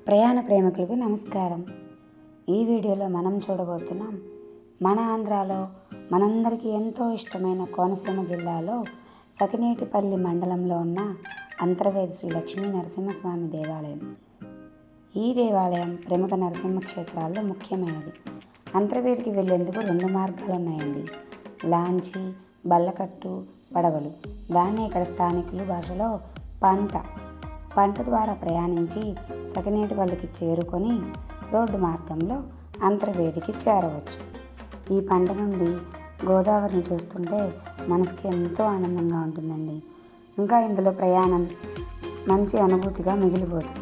ప్రయాణ ప్రేమికులకు నమస్కారం. ఈ వీడియోలో మనం చూడబోతున్నాం మన ఆంధ్రాలో మనందరికీ ఎంతో ఇష్టమైన కోనసీమ జిల్లాలో సకినేటిపల్లి మండలంలో ఉన్న అంతర్వేది శ్రీ లక్ష్మీ నరసింహస్వామి దేవాలయం. ఈ దేవాలయం ప్రముఖ నరసింహ క్షేత్రాల్లో ముఖ్యమైనది. అంతర్వేదికి వెళ్లేందుకు 2 మార్గాలు ఉన్నాయండి, లాంచి, బల్లకట్టు, పడవలు. దాన్ని ఇక్కడ స్థానికుల భాషలో పంట ద్వారా ప్రయాణించి సకినేటిపల్లికి చేరుకొని రోడ్డు మార్గంలో అంతర్వేదికి చేరవచ్చు. ఈ పంట నుండి గోదావరిని చూస్తుంటే మనసుకి ఎంతో ఆనందంగా ఉంటుందండి. ఇంకా ఇందులో ప్రయాణం మంచి అనుభూతిగా మిగిలిపోతుంది.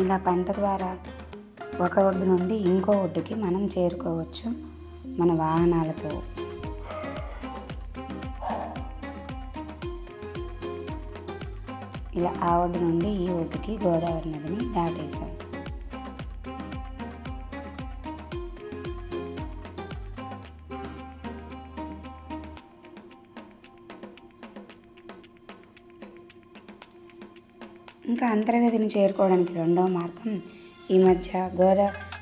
ఇలా పంట ద్వారా ఒక ఒడ్డు నుండి ఇంకో ఒడ్డుకి మనం చేరుకోవచ్చు మన వాహనాలతో. ఇలా ఆ ఒడ్డు నుండి ఈ ఒడ్డుకి గోదావరి నదిని దాటేశాం. ఇంకా అంతర్వేదిని చేరుకోవడానికి 2వ మార్గం ఈ మధ్య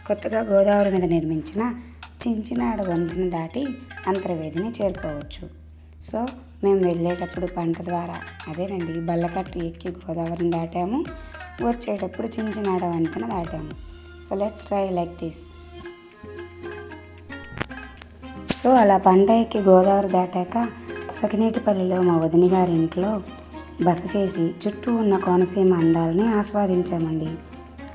కొత్తగా గోదావరి మీద నిర్మించిన చించినాడ వంతెన దాటి అంతర్వేదిని చేరుకోవచ్చు. సో మేము వెళ్ళేటప్పుడు పంట ద్వారా అదేనండి బల్లకట్టు ఎక్కి గోదావరిని దాటాము, వచ్చేటప్పుడు చించినాడ వంతెన దాటాము. So let's try like this. So అలా పంట ఎక్కి గోదావరి దాటాక సకినేటిపల్లిలో మా వదిన గారి ఇంట్లో బస చేసి చుట్టూ ఉన్న కోనసీమ అందాలని ఆస్వాదించామండి.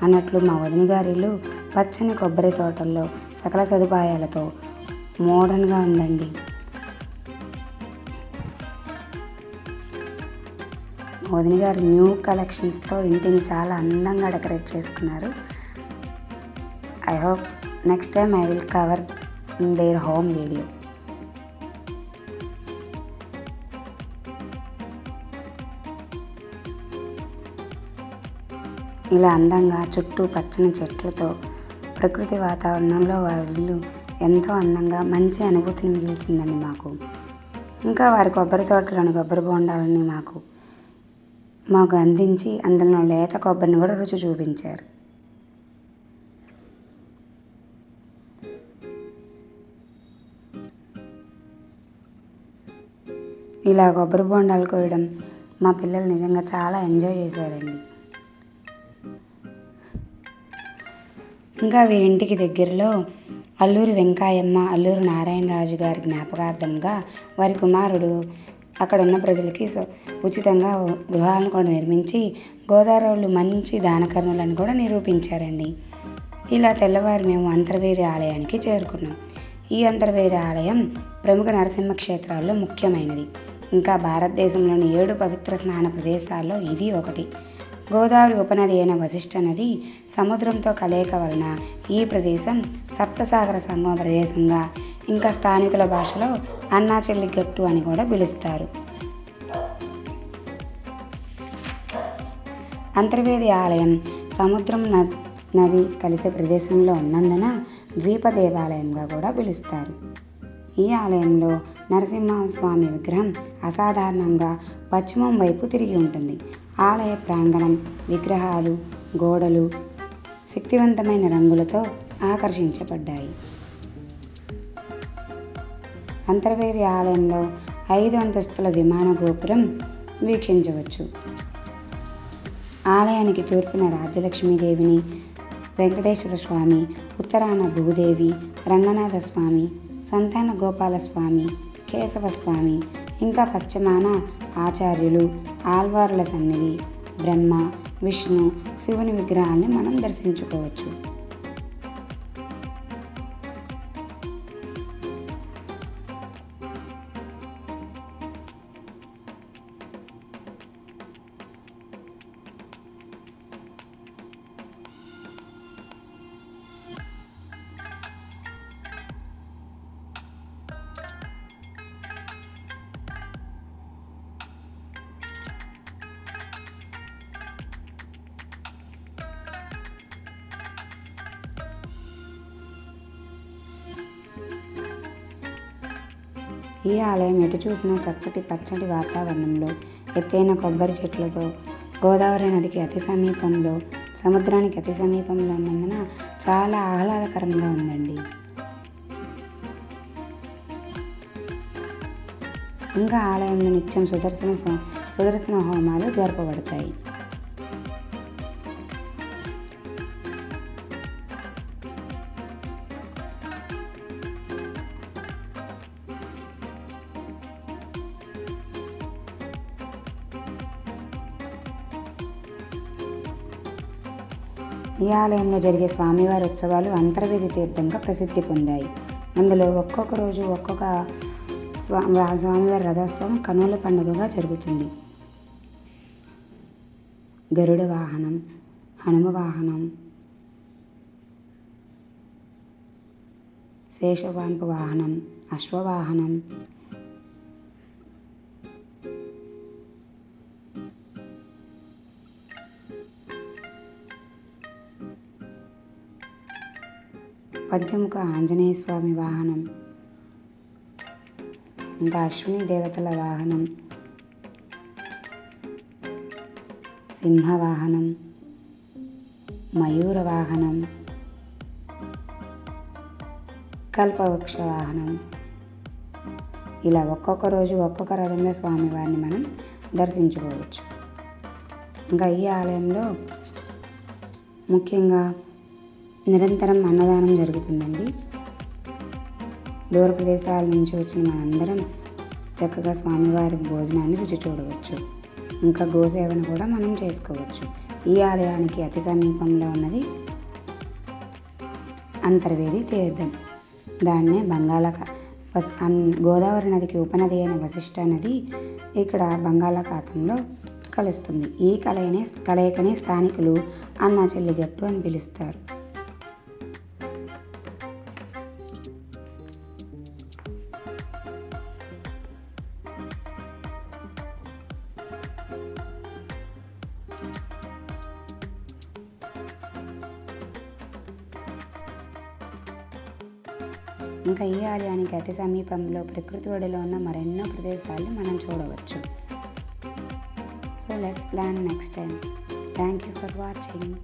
అన్నట్లు మా వదిన గారి ఇల్లు పచ్చని కొబ్బరి తోటల్లో సకల సదుపాయాలతో మోడర్న్గా ఉందండి. మా వదిన గారు న్యూ కలెక్షన్స్తో ఇంటిని చాలా అందంగా డెకరేట్ చేసుకున్నారు. I hope next time I will cover in there home video. ఇలా అందంగా చుట్టూ పచ్చని చెట్లతో ప్రకృతి వాతావరణంలో వారి ఇల్లు ఎంతో అందంగా మంచి అనుభూతిని మిగిల్చిందండి మాకు. ఇంకా వారి కొబ్బరి తోటలోని కొబ్బరి బోండాలని మాకు అందించి అందులో లేత కొబ్బరిని కూడా రుచి చూపించారు. ఇలా కొబ్బరి బోండాలు కోయడం మా పిల్లలు నిజంగా చాలా ఎంజాయ్ చేశారండి. ఇంకా వీరింటికి దగ్గరలో అల్లూరి వెంకాయమ్మ, అల్లూరి నారాయణరాజు గారి జ్ఞాపకార్థంగా వారి కుమారుడు అక్కడ ఉన్న ప్రజలకి ఉచితంగా గృహాలను కూడా నిర్మించి గోదావరి మంచి దానకర్ణులను కూడా నిరూపించారండి. ఇలా తెల్లవారు మేము అంతర్వేది ఆలయానికి చేరుకున్నాం. ఈ అంతర్వేది ఆలయం ప్రముఖ నరసింహ క్షేత్రాల్లో ముఖ్యమైనది. ఇంకా భారతదేశంలోని 7 పవిత్ర స్నాన ప్రదేశాల్లో ఇది ఒకటి. గోదావరి ఉపనది అయిన వశిష్ఠ నది సముద్రంతో కలయిక వలన ఈ ప్రదేశం సప్తసాగర సంగమ ప్రదేశంగా, ఇంకా స్థానికుల భాషలో అన్నాచెల్లి గట్టు అని కూడా పిలుస్తారు. అంతర్వేది ఆలయం సముద్రం నది కలిసే ప్రదేశంలో ఉన్నందున ద్వీప దేవాలయంగా కూడా పిలుస్తారు. ఈ ఆలయంలో నరసింహస్వామి విగ్రహం అసాధారణంగా పశ్చిమం వైపు తిరిగి ఉంటుంది. ఆలయ ప్రాంగణం, విగ్రహాలు, గోడలు శక్తివంతమైన రంగులతో ఆకర్షించబడ్డాయి. అంతర్వేది ఆలయంలో 5 అంతస్తుల విమాన గోపురం వీక్షించవచ్చు. ఆలయానికి తూర్పున రాజ్యలక్ష్మీదేవిని, వెంకటేశ్వర స్వామి, ఉత్తరాన భూదేవి, రంగనాథ స్వామి, సంతాన గోపాలస్వామి, కేశవస్వామి, ఇంకా పశ్చిమాన ఆచార్యులు, ఆల్వార్ల సన్నిధి, బ్రహ్మ, విష్ణు, శివుని విగ్రహాన్ని మనం దర్శించుకోవచ్చు. ఈ ఆలయం ఎటు చూసినా చక్కటి పచ్చటి వాతావరణంలో, ఎత్తైన కొబ్బరి చెట్లతో, గోదావరి నదికి అతి సమీపంలో, సముద్రానికి అతి సమీపంలో ఉన్నందున చాలా ఆహ్లాదకరంగా ఉందండి. ఇంకా ఆలయంలో నిత్యం సుదర్శన హోమాలు జరపబడతాయి. ఈ ఆలయంలో జరిగే స్వామివారి ఉత్సవాలు అంతర్వేది తీర్థంగా ప్రసిద్ధి పొందాయి. అందులో ఒక్కొక్క రోజు ఒక్కొక్క స్వామివారి రథోత్సవం కనుల పండుగగా జరుగుతుంది. గరుడ వాహనం, హనుమ వాహనం, శేషవాహనపు వాహనం, అశ్వవాహనం, పంచముఖ ఆంజనేయ స్వామి వాహనం, ఇంకా అశ్విని దేవతల వాహనం, సింహ వాహనం, మయూర వాహనం, కల్పవృక్ష వాహనం, ఇలా ఒక్కొక్క రోజు ఒక్కొక్క రథంలో స్వామివారిని మనం దర్శించుకోవచ్చు. ఇంకా ఈ ఆలయంలో ముఖ్యంగా నిరంతరం అన్నదానం జరుగుతుందండి. దూర ప్రదేశాల నుంచి వచ్చిన మనందరం చక్కగా స్వామివారి భోజనాన్ని రుచి చూడవచ్చు. ఇంకా గోసేవను కూడా మనం చేసుకోవచ్చు. ఈ ఆలయానికి అతి సమీపంలో ఉన్నది అంతర్వేది తీర్థం. దాన్నే గోదావరి నదికి ఉపనది అయిన వశిష్ఠ నది ఇక్కడ బంగాళాఖాతంలో కలుస్తుంది. ఈ కలయికనే స్థానికులు అన్నా చెల్లిగట్టు అని పిలుస్తారు. ఇంకా ఈ ఆలయానికి అతి సమీపంలో ప్రకృతి ఒడిలో ఉన్న మరెన్నో ప్రదేశాలు మనం చూడవచ్చు. So let's plan next time. Thank you for watching.